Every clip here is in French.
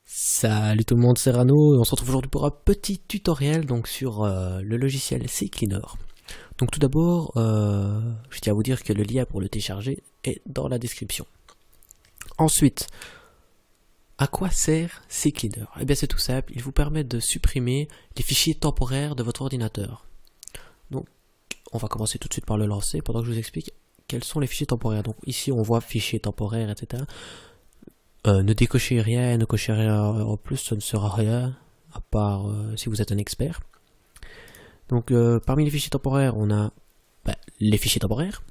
Salut tout le monde, c'est Rano et on se retrouve aujourd'hui pour un petit tutoriel donc sur le logiciel CCleaner. Donc tout d'abord, je tiens à vous dire que le lien pour le télécharger est dans la description. Ensuite, à quoi sert CCleaner? Eh bien c'est tout simple, il vous permet de supprimer les fichiers temporaires de votre ordinateur. Donc on va commencer tout de suite par le lancer pendant que je vous explique quels sont les fichiers temporaires. Donc ici on voit fichiers temporaires, etc. Ne décochez rien, ne cochez rien en plus, ça ne sert à rien, à part si vous êtes un expert. Donc parmi les fichiers temporaires, on a les fichiers temporaires.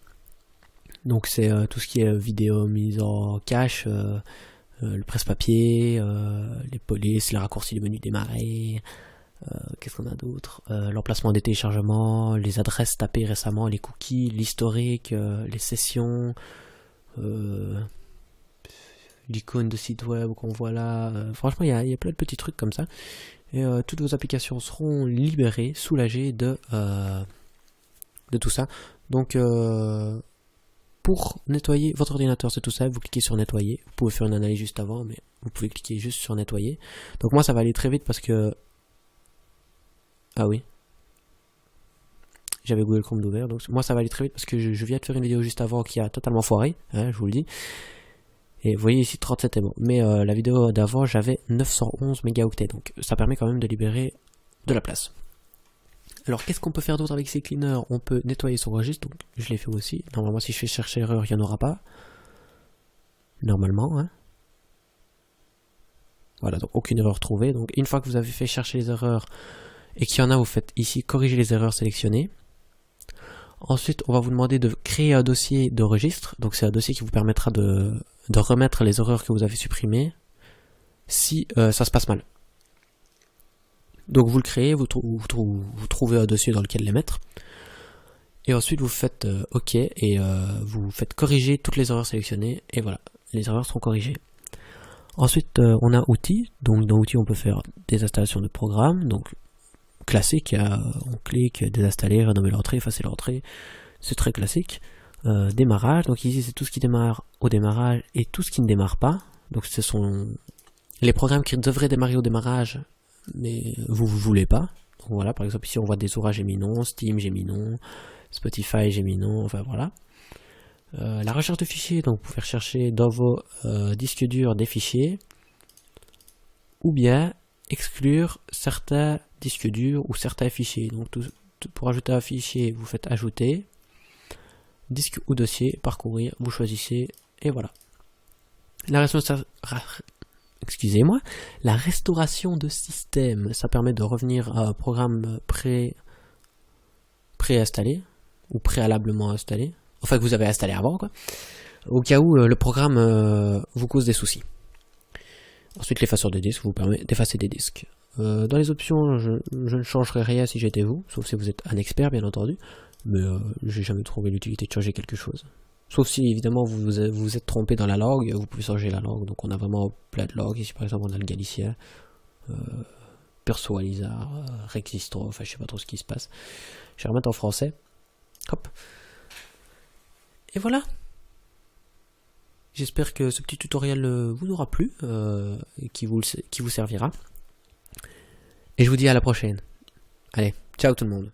Donc c'est tout ce qui est vidéo mise en cache, le presse-papier, les polices, les raccourcis du menu démarrer, qu'est-ce qu'on a d'autre, l'emplacement des téléchargements, les adresses tapées récemment, les cookies, l'historique, les sessions, l'icône de site web qu'on voit là. Franchement, il y a plein de petits trucs comme ça. Et toutes vos applications seront libérées, soulagées de tout ça. Donc, pour nettoyer votre ordinateur, c'est tout ça. Vous cliquez sur nettoyer. Vous pouvez faire une analyse juste avant, mais vous pouvez cliquer juste sur nettoyer. Donc moi, ça va aller très vite parce que... Ah oui. J'avais Google Chrome d'ouvert. Donc moi, ça va aller très vite parce que je viens de faire une vidéo juste avant qui a totalement foiré. Hein, je vous le dis. Et vous voyez ici 37 est bon. Mais la vidéo d'avant, j'avais 911 mégaoctets. Donc ça permet quand même de libérer de la place. Alors qu'est-ce qu'on peut faire d'autre avec CCleaner? On peut nettoyer son registre. Donc je l'ai fait aussi. Normalement si je fais chercher erreur, il n'y en aura pas. Normalement. Hein. Voilà, donc aucune erreur trouvée. Donc une fois que vous avez fait chercher les erreurs et qu'il y en a, vous faites ici corriger les erreurs sélectionnées. Ensuite, on va vous demander de créer un dossier de registre. Donc c'est un dossier qui vous permettra de remettre les erreurs que vous avez supprimées si ça se passe mal. Donc vous le créez, vous trouvez un dossier dans lequel les mettre. Et ensuite vous faites OK et vous faites corriger toutes les erreurs sélectionnées. Et voilà, les erreurs seront corrigées. Ensuite on a outils. Donc dans outils on peut faire des installations de programmes. Donc classique, on clique, désinstaller, renommer l'entrée, effacer l'entrée. C'est très classique. Démarrage, donc ici c'est tout ce qui démarre au démarrage et tout ce qui ne démarre pas. Donc ce sont les programmes qui devraient démarrer au démarrage mais vous ne voulez pas. Donc voilà, par exemple ici on voit Desura, j'ai mis non, Steam, j'ai mis non, Spotify, j'ai mis non, enfin voilà. La recherche de fichiers, donc vous pouvez rechercher dans vos disques durs des fichiers ou bien exclure certains disques durs ou certains fichiers. Donc pour ajouter un fichier, vous faites ajouter, disque ou dossier, parcourir, vous choisissez et voilà. La restauration de système, ça permet de revenir à un programme préinstallé ou préalablement installé, enfin que vous avez installé avant, quoi, au cas où le programme vous cause des soucis. Ensuite, l'effaceur de disques vous permet d'effacer des disques. Dans les options, je ne changerai rien si j'étais vous, sauf si vous êtes un expert bien entendu, mais j'ai jamais trouvé l'utilité de changer quelque chose. Sauf si évidemment vous êtes trompé dans la langue, vous pouvez changer la langue. Donc on a vraiment plein de langues. Ici par exemple on a le galicien, perso-alizar, rexistro, enfin je sais pas trop ce qui se passe. Je vais remettre en français. Hop. Et voilà. J'espère que ce petit tutoriel vous aura plu, qui vous servira. Et je vous dis à la prochaine. Allez, ciao tout le monde.